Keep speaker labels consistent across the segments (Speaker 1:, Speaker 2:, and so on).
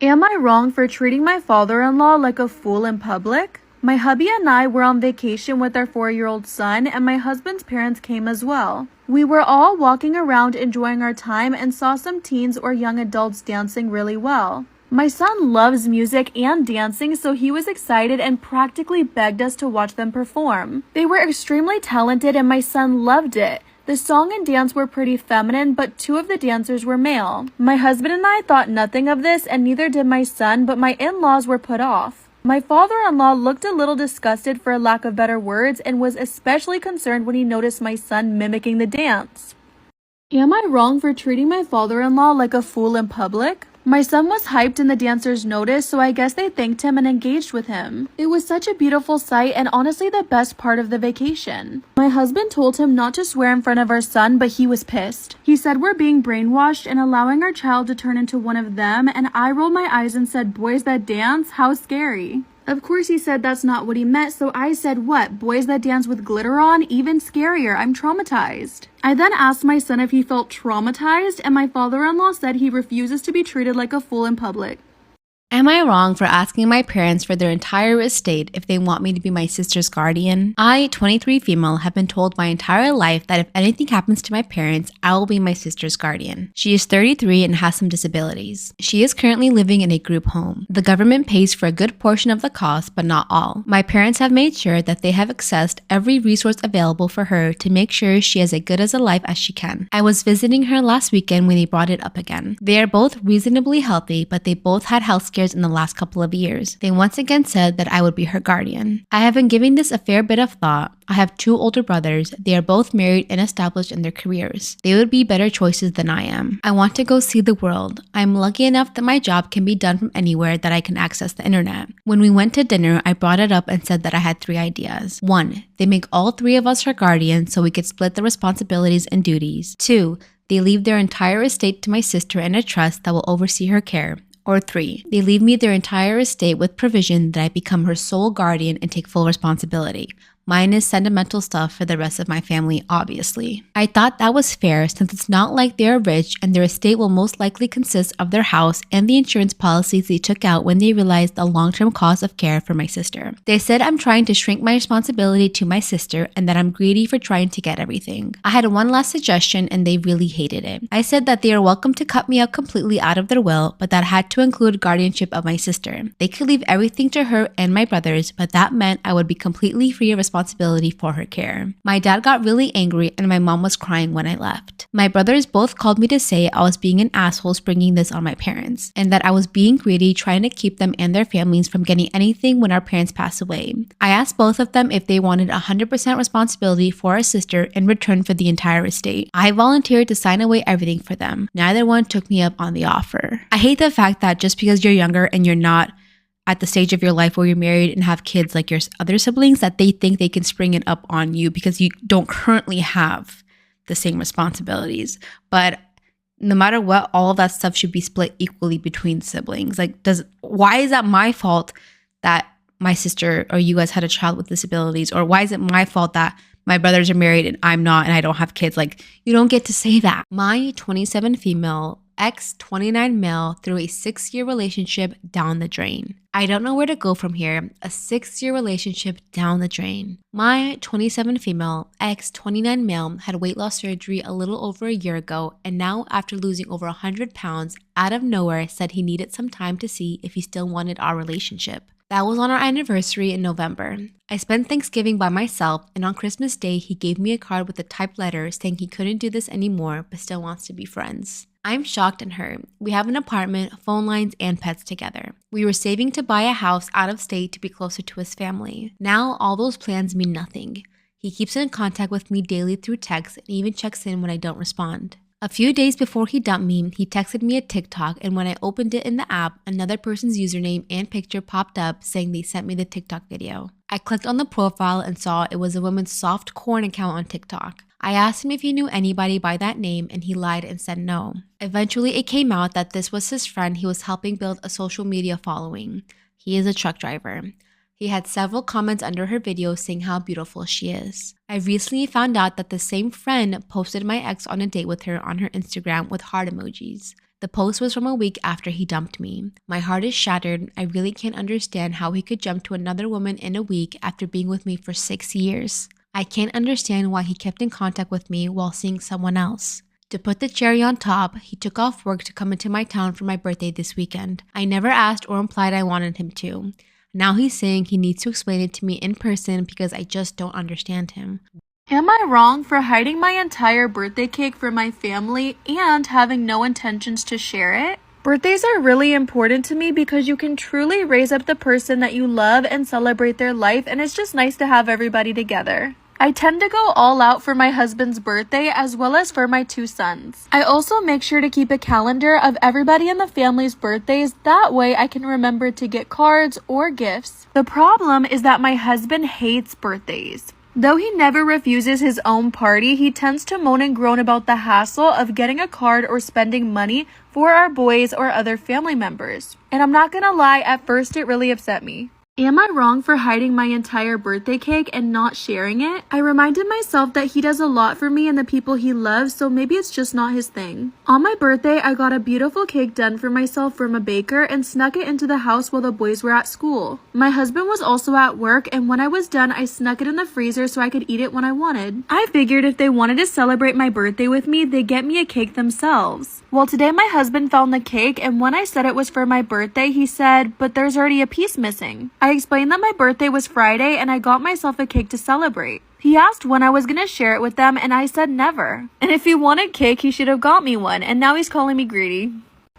Speaker 1: Am I wrong for treating my father-in-law like a fool in public? My hubby and I were on vacation with our 4-year-old son, and my husband's parents came as well. We were all walking around enjoying our time and saw some teens or young adults dancing really well. My son loves music and dancing, so he was excited and practically begged us to watch them perform. They were extremely talented and my son loved it. The song and dance were pretty feminine, but 2 of the dancers were male. My husband and I thought nothing of this, and neither did my son, but my in-laws were put off. My father-in-law looked a little disgusted, for lack of better words, and was especially concerned when he noticed my son mimicking the dance. Am I wrong for treating my father-in-law like a fool in public? My son was hyped and the dancers noticed, so I guess they thanked him and engaged with him. It was such a beautiful sight and honestly the best part of the vacation. My husband told him not to swear in front of our son, but he was pissed. He said we're being brainwashed and allowing our child to turn into one of them, and I rolled my eyes and said, "Boys that dance? How scary." Of course he said that's not what he meant, so I said, "What, boys that dance with glitter on? Even scarier, I'm traumatized." I then asked my son if he felt traumatized, and my father-in-law said he refuses to be treated like a fool in public.
Speaker 2: Am I wrong for asking my parents for their entire estate if they want me to be my sister's guardian? I, 23 female, have been told my entire life that if anything happens to my parents, I will be my sister's guardian. She is 33 and has some disabilities. She is currently living in a group home. The government pays for a good portion of the cost, but not all. My parents have made sure that they have accessed every resource available for her to make sure she has as good as a life as she can. I was visiting her last weekend when they brought it up again. They are both reasonably healthy, but they both had health scares in the last couple of years. They once again said that I would be her guardian. I have been giving this a fair bit of thought. I have 2 older brothers. They are both married and established in their careers. They would be better choices than I am. I want to go see the world. I am lucky enough that my job can be done from anywhere that I can access the internet. When we went to dinner, I brought it up and said that I had 3 ideas. 1, they make all 3 of us her guardians so we could split the responsibilities and duties. 2, they leave their entire estate to my sister in a trust that will oversee her care. Or 3, they leave me their entire estate with provision that I become her sole guardian and take full responsibility. Mine is sentimental stuff for the rest of my family, obviously. I thought that was fair since it's not like they're rich and their estate will most likely consist of their house and the insurance policies they took out when they realized the long-term cost of care for my sister. They said I'm trying to shrink my responsibility to my sister and that I'm greedy for trying to get everything. I had one last suggestion and they really hated it. I said that they are welcome to cut me out completely out of their will, but that had to include guardianship of my sister. They could leave everything to her and my brothers, but that meant I would be completely free of responsibility for her care. My dad got really angry and my mom was crying when I left. My brothers both called me to say I was being an asshole springing this on my parents, and that I was being greedy trying to keep them and their families from getting anything when our parents passed away. I asked both of them if they wanted 100% responsibility for our sister in return for the entire estate. I volunteered to sign away everything for them. Neither one took me up on the offer. I hate the fact that just because you're younger and you're not at the stage of your life where you're married and have kids like your other siblings, that they think they can spring it up on you because you don't currently have the same responsibilities. But no matter what, all of that stuff should be split equally between siblings. Why is that my fault that my sister or you guys had a child with disabilities? Or why is it my fault that my brothers are married and I'm not and I don't have kids? You don't get to say that. My 27 female ex 29 male threw a 6-year relationship down the drain. I don't know where to go from here. A 6-year relationship down the drain. My 27 female ex 29 male had weight loss surgery a little over a year ago, and now after losing over 100 pounds, out of nowhere said he needed some time to see if he still wanted our relationship. That was on our anniversary in November. I spent Thanksgiving by myself, and on Christmas Day, he gave me a card with a typed letter saying he couldn't do this anymore but still wants to be friends. I'm shocked and hurt. We have an apartment, phone lines, and pets together. We were saving to buy a house out of state to be closer to his family. Now all those plans mean nothing. He keeps in contact with me daily through text and even checks in when I don't respond. A few days before he dumped me, he texted me a TikTok, and when I opened it in the app, another person's username and picture popped up saying they sent me the TikTok video. I clicked on the profile and saw it was a woman's soft corn account on TikTok. I asked him if he knew anybody by that name, and he lied and said no. Eventually, it came out that this was his friend he was helping build a social media following. He is a truck driver. He had several comments under her video saying how beautiful she is. I recently found out that the same friend posted my ex on a date with her on her Instagram with heart emojis. The post was from a week after he dumped me. My heart is shattered. I really can't understand how he could jump to another woman in a week after being with me for 6 years. I can't understand why he kept in contact with me while seeing someone else. To put the cherry on top, he took off work to come into my town for my birthday this weekend. I never asked or implied I wanted him to. Now he's saying he needs to explain it to me in person because I just don't understand him.
Speaker 1: Am I wrong for hiding my entire birthday cake from my family and having no intentions to share it? Birthdays are really important to me because you can truly raise up the person that you love and celebrate their life, and it's just nice to have everybody together. I tend to go all out for my husband's birthday as well as for my 2 sons. I also make sure to keep a calendar of everybody in the family's birthdays. That way I can remember to get cards or gifts. The problem is that my husband hates birthdays. Though he never refuses his own party, he tends to moan and groan about the hassle of getting a card or spending money for our boys or other family members. And I'm not gonna lie, at first it really upset me. Am I wrong for hiding my entire birthday cake and not sharing it? I reminded myself that he does a lot for me and the people he loves, so maybe it's just not his thing. On my birthday, I got a beautiful cake done for myself from a baker and snuck it into the house while the boys were at school. My husband was also at work, and when I was done, I snuck it in the freezer so I could eat it when I wanted. I figured if they wanted to celebrate my birthday with me, they'd get me a cake themselves. Well, today my husband found the cake, and when I said it was for my birthday, he said, "But there's already a piece missing." I explained that my birthday was Friday and I got myself a cake to celebrate. He asked when I was going to share it with them, and I said never. And if he wanted cake, he should have got me one, and now he's calling me greedy.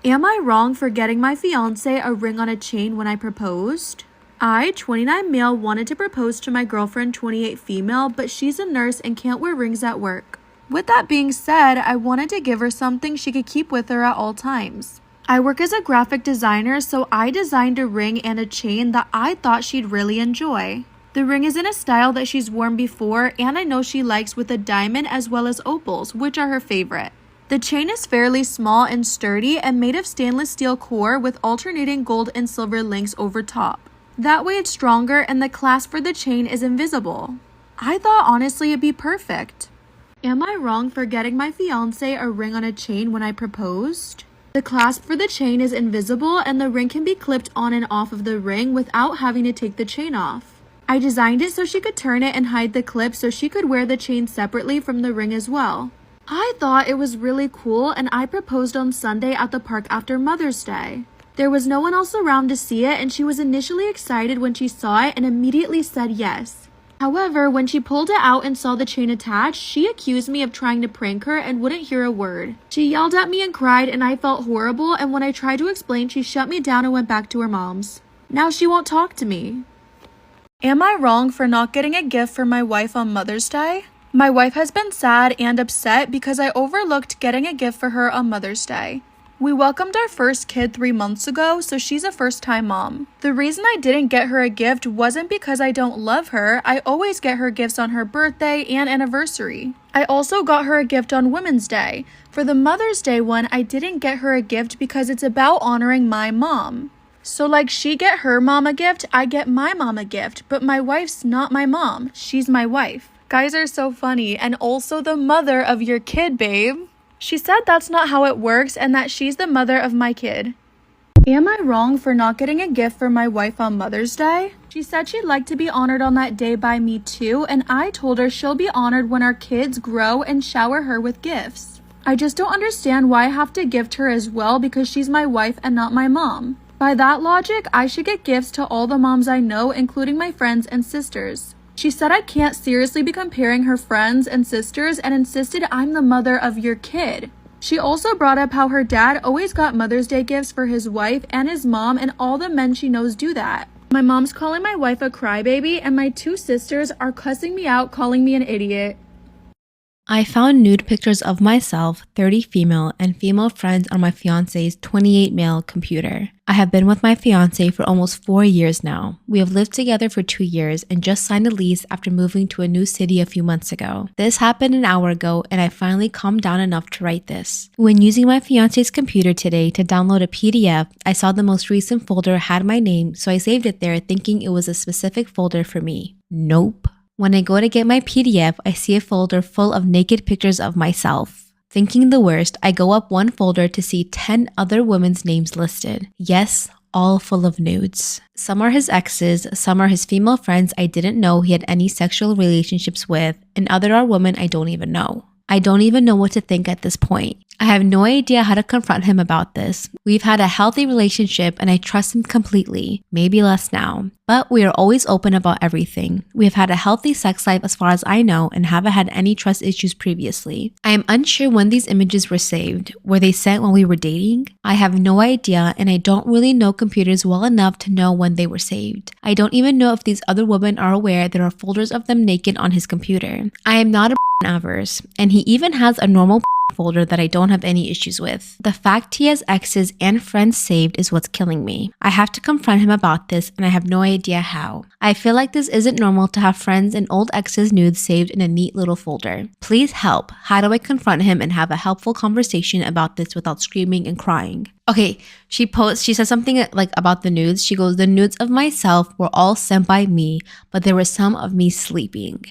Speaker 1: Am I wrong for getting my fiance a ring on a chain when I proposed? I, 29 male, wanted to propose to my girlfriend, 28 female, but she's a nurse and can't wear rings at work. With that being said, I wanted to give her something she could keep with her at all times. I work as a graphic designer, so I designed a ring and a chain that I thought she'd really enjoy. The ring is in a style that she's worn before, and I know she likes, with a diamond as well as opals, which are her favorite. The chain is fairly small and sturdy and made of stainless steel core with alternating gold and silver links over top. That way it's stronger and the clasp for the chain is invisible. I thought honestly it'd be perfect. Am I wrong for getting my fiance a ring on a chain when I proposed? The clasp for the chain is invisible and the ring can be clipped on and off of the ring without having to take the chain off. I designed it so she could turn it and hide the clip so she could wear the chain separately from the ring as well. I thought it was really cool, and I proposed on Sunday at the park after Mother's Day. There was no one else around to see it, and she was initially excited when she saw it and immediately said yes. However, when she pulled it out and saw the chain attached, she accused me of trying to prank her and wouldn't hear a word. She yelled at me and cried, and I felt horrible, and when I tried to explain, she shut me down and went back to her mom's. Now she won't talk to me. Am I wrong for not getting a gift for my wife on Mother's Day? My wife has been sad and upset because I overlooked getting a gift for her on Mother's Day. We welcomed our first kid 3 months ago, so she's a first-time mom. The reason I didn't get her a gift wasn't because I don't love her. I always get her gifts on her birthday and anniversary. I also got her a gift on Women's Day. For the Mother's Day one, I didn't get her a gift because it's about honoring my mom. So like she get her mom a gift, I get my mom a gift, but my wife's not my mom. She's my wife. Guys are so funny, and also the mother of your kid, babe. She said that's not how it works and that she's the mother of my kid. Am I wrong for not getting a gift for my wife on Mother's Day? She said she'd like to be honored on that day by me too, and I told her she'll be honored when our kids grow and shower her with gifts. I just don't understand why I have to gift her as well because she's my wife and not my mom. By that logic, I should get gifts to all the moms I know, including my friends and sisters. She said I can't seriously be comparing her friends and sisters and insisted I'm the mother of your kid. She also brought up how her dad always got Mother's Day gifts for his wife and his mom, and all the men she knows do that. My mom's calling my wife a crybaby, and my 2 sisters are cussing me out, calling me an idiot.
Speaker 2: I found nude pictures of myself, 30 female, and female friends on my fiance's 28 male computer. I have been with my fiance for almost 4 years now. We have lived together for 2 years and just signed a lease after moving to a new city a few months ago. This happened an hour ago, and I finally calmed down enough to write this. When using my fiance's computer today to download a PDF, I saw the most recent folder had my name, so I saved it there thinking it was a specific folder for me. Nope. When I go to get my PDF, I see a folder full of naked pictures of myself. Thinking the worst, I go up one folder to see 10 other women's names listed. Yes, all full of nudes. Some are his exes, some are his female friends I didn't know he had any sexual relationships with, and other are women I don't even know. I don't even know what to think at this point. I have no idea how to confront him about this. We've had a healthy relationship and I trust him completely, maybe less now. But we are always open about everything. We have had a healthy sex life as far as I know and haven't had any trust issues previously. I am unsure when these images were saved. Were they sent while we were dating? I have no idea and I don't really know computers well enough to know when they were saved. I don't even know if these other women are aware there are folders of them naked on his computer. I am not a averse, and he even has a normal folder that I don't have any issues with. The fact he has exes and friends saved is what's killing me. I have to confront him about this and I have no idea how. I feel like this isn't normal to have friends and old exes' nudes saved in a neat little folder. Please help. How do I confront him and have a helpful conversation about this without screaming and crying? Okay, she says something like about the nudes. She goes, the nudes of myself were all sent by me, but there were some of me sleeping.